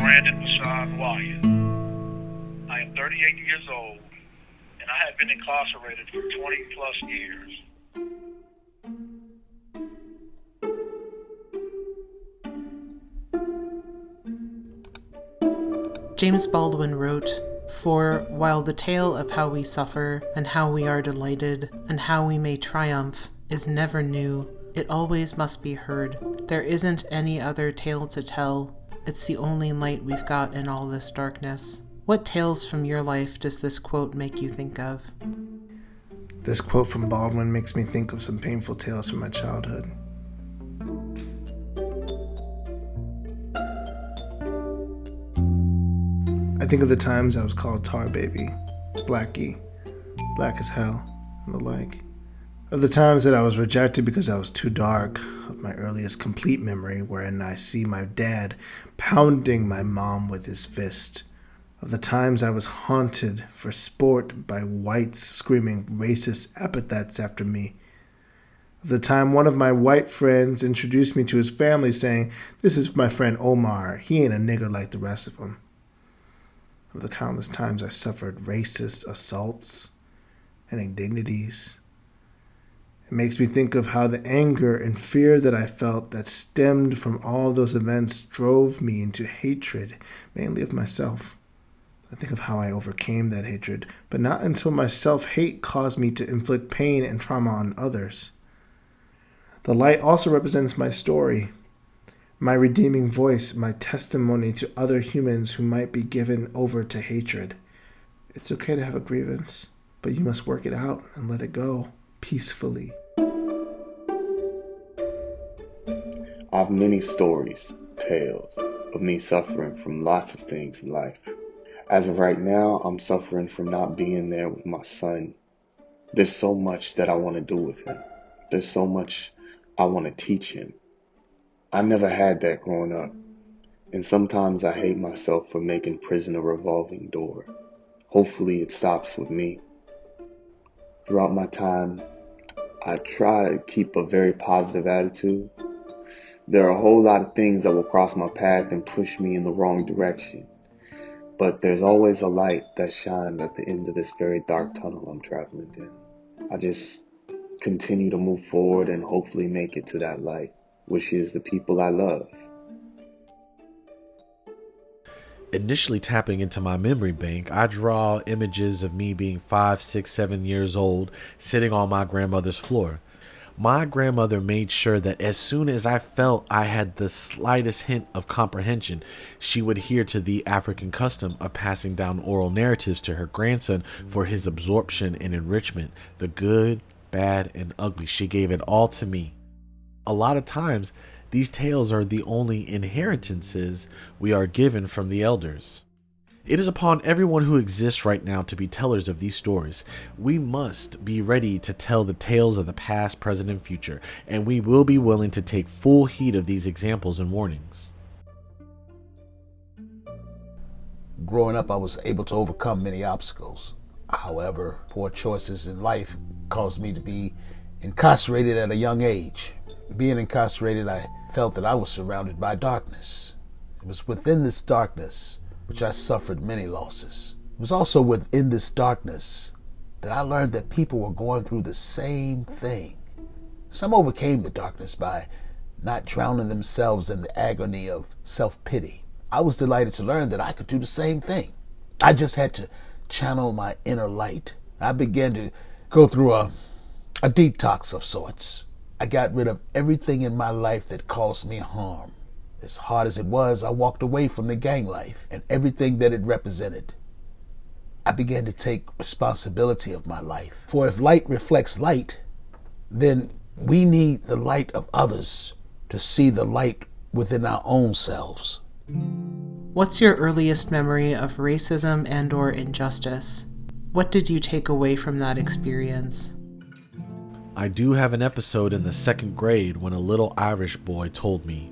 Brandon Masad Wyatt. I am 38 years old, and I have been incarcerated for 20 plus years. James Baldwin wrote, "For while the tale of how we suffer, and how we are delighted, and how we may triumph, is never new, it always must be heard. There isn't any other tale to tell. It's the only light we've got in all this darkness." What tales from your life does this quote make you think of? This quote from Baldwin makes me think of some painful tales from my childhood. I think of the times I was called Tar Baby, Blackie, Black as Hell, and the like. Of the times that I was rejected because I was too dark. Of my earliest complete memory wherein I see my dad pounding my mom with his fist. Of the times I was haunted for sport by whites screaming racist epithets after me. Of the time one of my white friends introduced me to his family saying, "This is my friend Omar, he ain't a nigger like the rest of them." Of the countless times I suffered racist assaults and indignities. It makes me think of how the anger and fear that I felt that stemmed from all those events drove me into hatred, mainly of myself. I think of how I overcame that hatred, but not until my self-hate caused me to inflict pain and trauma on others. The light also represents my story, my redeeming voice, my testimony to other humans who might be given over to hatred. It's okay to have a grievance, but you must work it out and let it go peacefully. I have many stories, tales of me suffering from lots of things in life. As of right now, I'm suffering from not being there with my son. There's so much that I want to do with him. There's so much I want to teach him. I never had that growing up, and sometimes I hate myself for making prison a revolving door. Hopefully it stops with me. Throughout my time, I try to keep a very positive attitude. There are a whole lot of things that will cross my path and push me in the wrong direction, but there's always a light that shines at the end of this very dark tunnel I'm traveling in. I just continue to move forward and hopefully make it to that light, which is the people I love. Initially tapping into my memory bank, I draw images of me being 5, 6, 7 years old, sitting on my grandmother's floor. My grandmother made sure that as soon as I felt I had the slightest hint of comprehension, she would adhere to the African custom of passing down oral narratives to her grandson for his absorption and enrichment, the good, bad, and ugly. She gave it all to me. A lot of times, these tales are the only inheritances we are given from the elders. It is upon everyone who exists right now to be tellers of these stories. We must be ready to tell the tales of the past, present, and future, and we will be willing to take full heed of these examples and warnings. Growing up, I was able to overcome many obstacles. However, poor choices in life caused me to be incarcerated at a young age. Being incarcerated, I felt that I was surrounded by darkness. It was within this darkness which I suffered many losses. It was also within this darkness that I learned that people were going through the same thing. Some overcame the darkness by not drowning themselves in the agony of self-pity. I was delighted to learn that I could do the same thing. I just had to channel my inner light. I began to go through a detox of sorts. I got rid of everything in my life that caused me harm. As hard as it was, I walked away from the gang life and everything that it represented. I began to take responsibility of my life. For if light reflects light, then we need the light of others to see the light within our own selves. What's your earliest memory of racism and/or injustice? What did you take away from that experience? I do have an episode in the 2nd grade when a little Irish boy told me,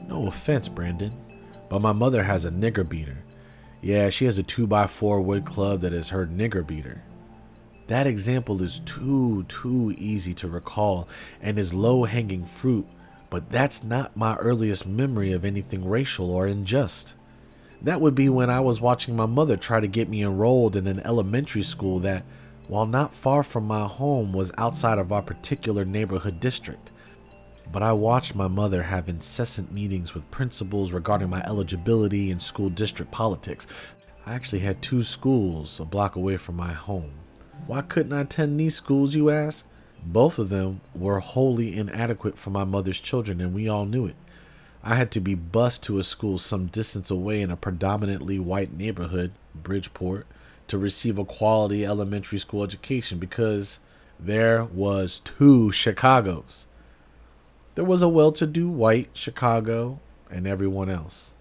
"No offense, Brandon, but my mother has a nigger beater. Yeah, she has a 2x4 wood club that is her nigger beater." That example is too easy to recall and is low-hanging fruit, But that's not my earliest memory of anything racial or unjust. That would be when I was watching my mother try to get me enrolled in an elementary school that, while not far from my home, was outside of our particular neighborhood district. But I watched my mother have incessant meetings with principals regarding my eligibility in school district politics. I actually had 2 schools a block away from my home. Why couldn't I attend these schools, you ask? Both of them were wholly inadequate for my mother's children, and we all knew it. I had to be bused to a school some distance away in a predominantly white neighborhood, Bridgeport, to receive a quality elementary school education because there was 2 Chicagos. There was a well-to-do white Chicago and everyone else.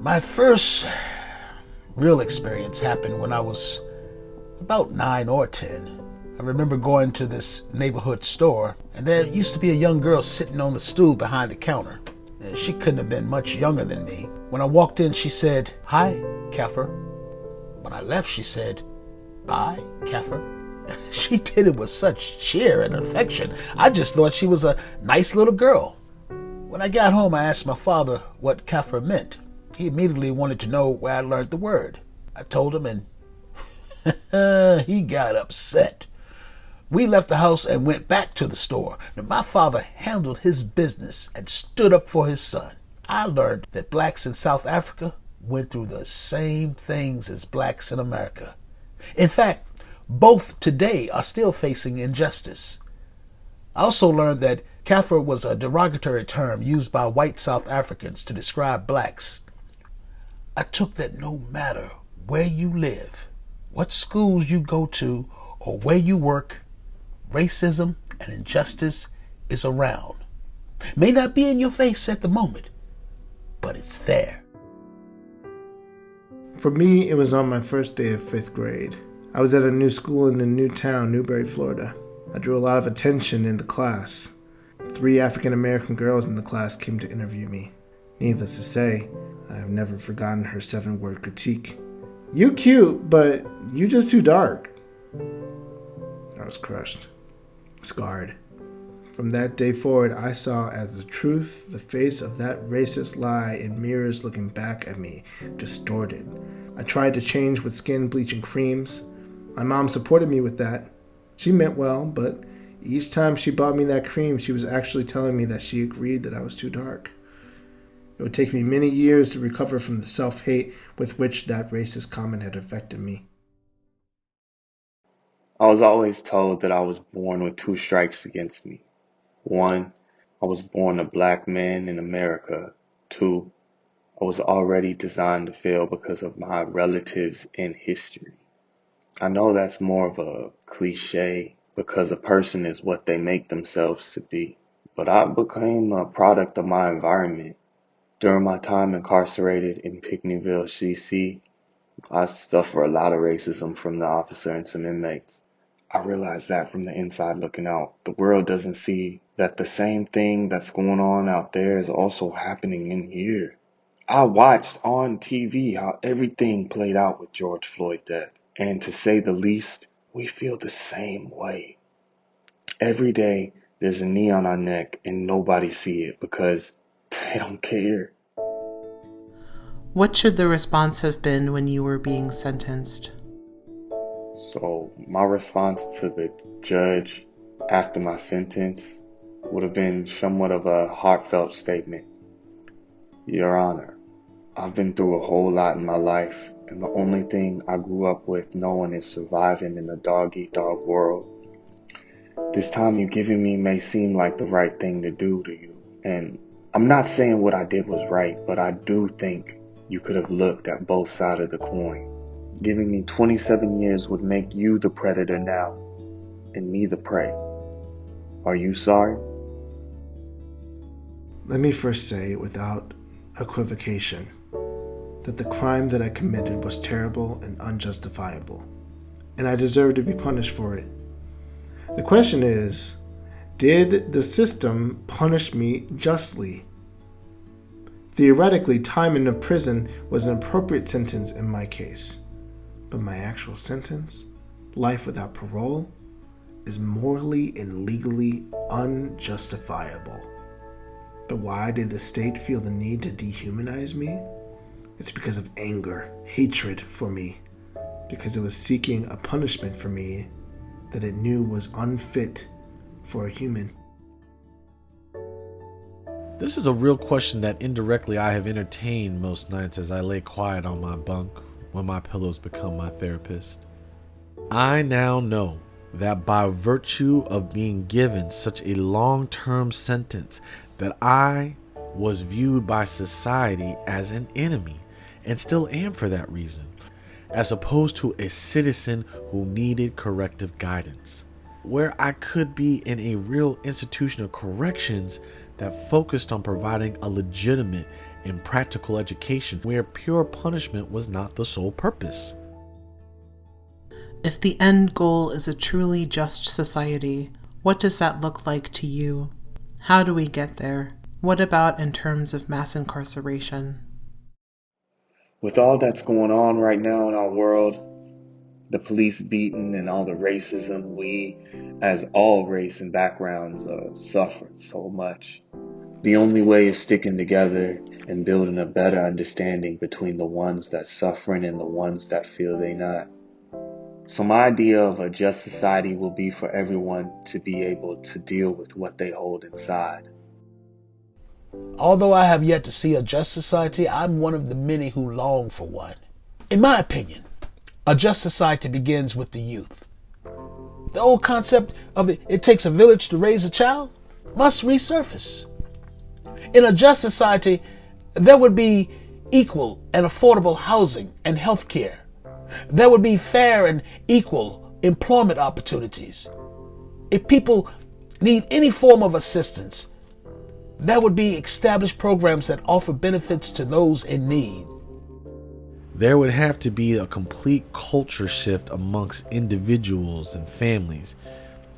My first real experience happened when I was about 9 or 10. I remember going to this neighborhood store, and there used to be a young girl sitting on the stool behind the counter. She couldn't have been much younger than me. When I walked in, she said, "Hi, Kaffir." When I left, she said, "Bye, Kaffir." She did it with such cheer and affection. I just thought she was a nice little girl. When I got home, I asked my father what Kaffir meant. He immediately wanted to know where I learned the word. I told him, and he got upset. We left the house and went back to the store. Now, my father handled his business and stood up for his son. I learned that blacks in South Africa went through the same things as blacks in America. In fact, both today are still facing injustice. I also learned that Kaffir was a derogatory term used by white South Africans to describe blacks. I took that no matter where you live, what schools you go to, or where you work, racism and injustice is around. May not be in your face at the moment, but it's there. For me, it was on my first day of 5th grade. I was at a new school in a new town, Newberry, Florida. I drew a lot of attention in the class. 3 African American girls in the class came to interview me. Needless to say, I have never forgotten her 7-word critique. "You cute, but you just too dark." I was crushed, scarred. From that day forward, I saw as the truth the face of that racist lie in mirrors looking back at me, distorted. I tried to change with skin bleaching creams. My mom supported me with that. She meant well, but each time she bought me that cream, she was actually telling me that she agreed that I was too dark. It would take me many years to recover from the self-hate with which that racist comment had affected me. I was always told that I was born with 2 strikes against me. 1, I was born a black man in America. 2, I was already designed to fail because of my relatives and history. I know that's more of a cliche because a person is what they make themselves to be, but I became a product of my environment. During my time incarcerated in Pinckneyville, CC, I suffer a lot of racism from the officer and some inmates. I realized that from the inside looking out. The world doesn't see that the same thing that's going on out there is also happening in here. I watched on TV how everything played out with George Floyd's death. And to say the least, we feel the same way. Every day there's a knee on our neck and nobody see it because they don't care. What should the response have been when you were being sentenced? So my response to the judge after my sentence would have been somewhat of a heartfelt statement. "Your Honor, I've been through a whole lot in my life, and the only thing I grew up with knowing is surviving in a dog-eat-dog world. This time you've given me may seem like the right thing to do to you, and I'm not saying what I did was right, but I do think you could have looked at both sides of the coin. Giving me 27 years would make you the predator now, and me the prey. Are you sorry?" Let me first say, without equivocation, that the crime that I committed was terrible and unjustifiable, and I deserve to be punished for it. The question is, did the system punish me justly? Theoretically, time in a prison was an appropriate sentence in my case, but my actual sentence, life without parole, is morally and legally unjustifiable. But why did the state feel the need to dehumanize me? It's because of anger, hatred for me, because it was seeking a punishment for me that it knew was unfit for a human. This is a real question that indirectly I have entertained most nights as I lay quiet on my bunk when my pillows become my therapist. I now know that by virtue of being given such a long-term sentence that I was viewed by society as an enemy, and still am for that reason, as opposed to a citizen who needed corrective guidance, where I could be in a real institution of corrections that focused on providing a legitimate and practical education where pure punishment was not the sole purpose. If the end goal is a truly just society, what does that look like to you? How do we get there? What about in terms of mass incarceration? With all that's going on right now in our world, the police beating and all the racism, we, as all race and backgrounds, suffered so much. The only way is sticking together and building a better understanding between the ones that's suffering and the ones that feel they not. So my idea of a just society will be for everyone to be able to deal with what they hold inside. Although I have yet to see a just society, I'm one of the many who long for one. In my opinion, a just society begins with the youth. The old concept of it takes a village to raise a child must resurface. In a just society, there would be equal and affordable housing and health care. There would be fair and equal employment opportunities. If people need any form of assistance, there would be established programs that offer benefits to those in need. There would have to be a complete culture shift amongst individuals and families,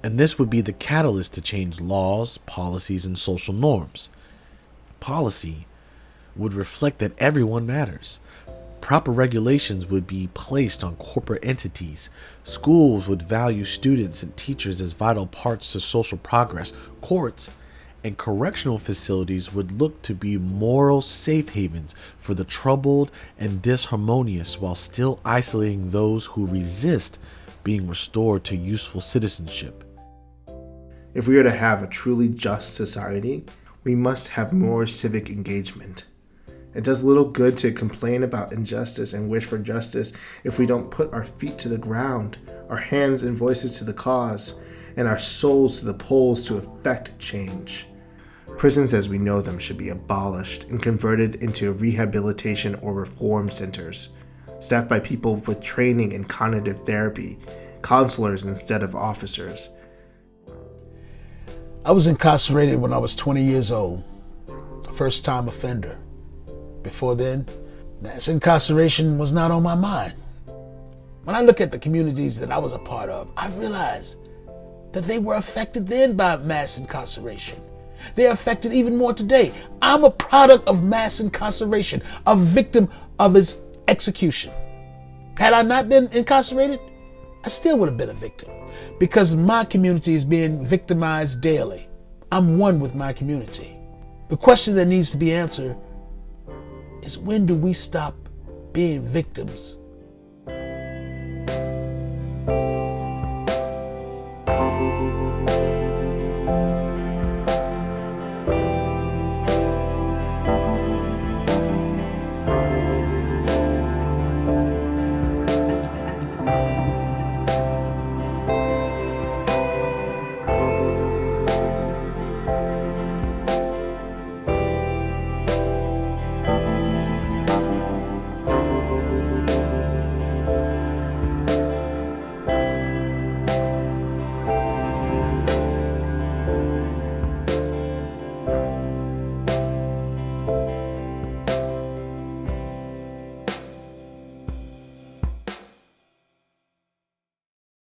and this would be the catalyst to change laws, policies, and social norms. Policy would reflect that everyone matters. Proper regulations would be placed on corporate entities. Schools would value students and teachers as vital parts to social progress. Courts and correctional facilities would look to be moral safe havens for the troubled and disharmonious, while still isolating those who resist being restored to useful citizenship. If we are to have a truly just society, we must have more civic engagement. It does little good to complain about injustice and wish for justice if we don't put our feet to the ground, our hands and voices to the cause, and our souls to the polls to effect change. Prisons as we know them should be abolished and converted into rehabilitation or reform centers, staffed by people with training in cognitive therapy, counselors instead of officers. I was incarcerated when I was 20 years old, a first-time offender. Before then, mass incarceration was not on my mind. When I look at the communities that I was a part of, I realize that they were affected then by mass incarceration. They're affected even more today. I'm a product of mass incarceration, a victim of its execution. Had I not been incarcerated, I still would have been a victim, because my community is being victimized daily. I'm one with my community. The question that needs to be answered is, when do we stop being victims